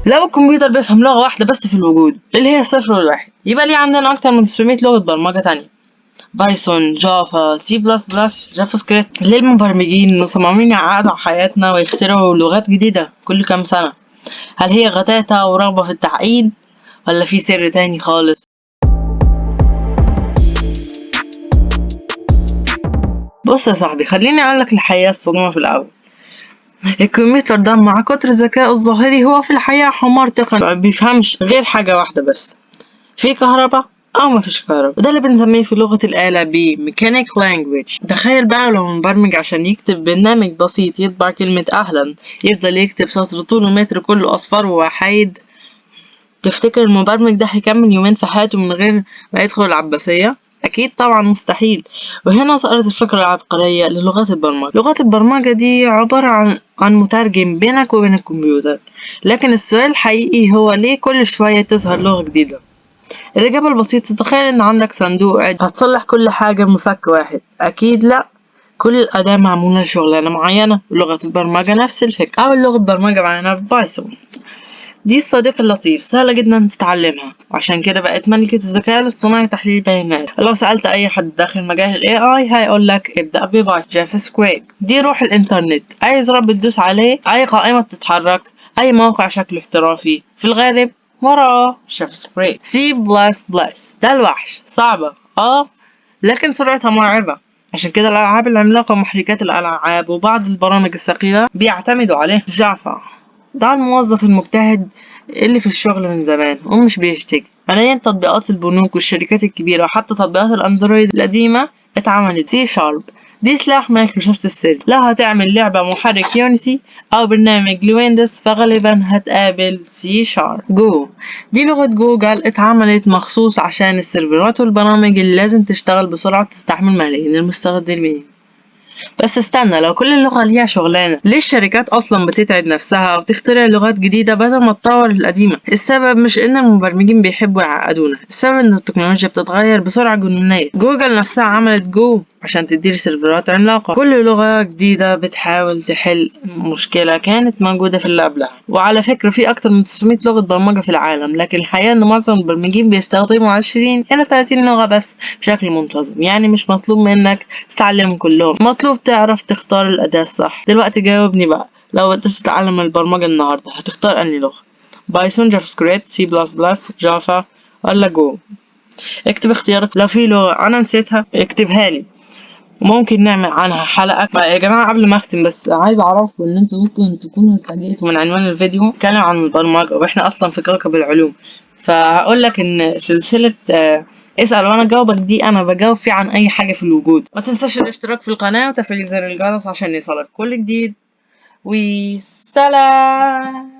لو الكمبيوتر بيفهم لغة واحدة بس في الوجود اللي هي الصفر والواحد، يبقى ليه عندنا أكتر من 900 لغة برمجة تانية: بايثون، جافا، سي بلس بلس، جافا سكريبت. ليه المبرمجين مصممين يعقدوا حياتنا ويخترعوا لغات جديدة كل كام سنة؟ هل هي غتاتة ورغبة في التعقيد، ولا في سر تاني خالص؟ بص يا صاحبي، خليني أقولك الحقيقة الصدمة في الأول. الكمبيوتر ده مع كتر ذكائه الظاهري هو في الحقيقة حمار تقني ما بيفهمش غير حاجة واحدة بس: في كهرباء أو مفيش كهرباء. وده اللي بنسميه في لغة الآلة ب mechanic language. تخيل بقى لو مبرمج عشان يكتب برنامج بسيط يطبع كلمة أهلا يفضل يكتب سطر طوله متر كله أصفار ووحايد. تفتكر المبرمج ده هيكمل يومين في حياته من غير ما يدخل العباسية؟ أكيد طبعا مستحيل. وهنا ظهرت الفكرة العبقرية للغات البرمجة. لغات البرمجة دي عبارة عن مترجم بينك وبين الكمبيوتر. لكن السؤال الحقيقي هو ليه كل شوية تظهر لغة جديدة؟ الإجابة البسيطة: تخيل إن عندك صندوق عد هتصلح كل حاجة بمفك واحد؟ أكيد لأ. كل الأداة معمولة لشغلانة معينة. لغة البرمجة نفس الفكرة. أول لغة برمجة معانا بايثون. دي الصديق اللطيف، سهلة جدا تتعلمها، وعشان كده بقت ملكة الذكاء الاصطناعي وتحليل البيانات. لو سألت أي حد داخل مجال ال AI هيقولك ابدأ ببايثون. جافا سكريبت دي روح الإنترنت، أي زرار بتدوس عليه، أي قائمة بتتحرك، أي موقع شكله احترافي في الغالب وراه جافا سكريبت. سي بلس بلس ده الوحش، صعبة لكن سرعتها مرعبة. عشان كده الألعاب العملاقة ومحركات الألعاب وبعض البرامج الثقيلة بيعتمدوا عليه. جافا ده الموظف المجتهد اللي في الشغل من زمان ومش بيشتكي. ملايين تطبيقات البنوك والشركات الكبيرة وحتى تطبيقات الأندرويد القديمة اتعملت سي شارب. دي سلاح مايكروسوفت السر. لو هتعمل لعبة محرك يونيتي أو برنامج لويندوز فغالبا هتقابل سي شارب. جو دي لغة جوجل اتعملت مخصوص عشان السيرفرات والبرامج اللي لازم تشتغل بسرعة وتستحمل ملايين المستخدمين. بس استنى، لو كل لغة ليها شغلانة ليه الشركات أصلا بتتعب نفسها وتخترع لغات جديدة بدل ما تطور القديمة؟ السبب مش إن المبرمجين بيحبوا يعقدونا، السبب إن التكنولوجيا بتتغير بسرعة جنونية. جوجل نفسها عملت جو عشان تدير سيرفرات عملاقة. كل لغة جديدة بتحاول تحل مشكلة كانت موجودة في اللي قبلها. وعلى فكرة في أكتر من 900 لغة برمجة في العالم، لكن الحقيقة إن معظم المبرمجين بيستخدموا 20 إلى 30 لغة بس بشكل منتظم. يعني مش مطلوب منك تتعلم كلهم، مطلوب تعرف تختار الأداة الصح. دلوقتي جاوبني بقى، لو بدأت تتعلم البرمجة النهاردة هتختار أنهي لغة؟ بايثون، جافا سكريبت، سي بلس بلس، جافا، ولا جو؟ اكتب اختيارك. لو في لغة أنا نسيتها اكتبها لي، ممكن نعمل عنها حلقة. يا جماعة قبل ما أختم بس عايز أعرفكم إن أنتوا ممكن تكونوا اتفاجئتوا من عنوان الفيديو كان عن البرمجة وإحنا أصلا في كوكب العلوم. فهقول لك إن سلسلة اسأل وأنا جاوبك دي أنا بجاوب فيه عن أي حاجة في الوجود. ما تنساش الاشتراك في القناة وتفعيل زر الجرس عشان يوصلك كل جديد. وسلام.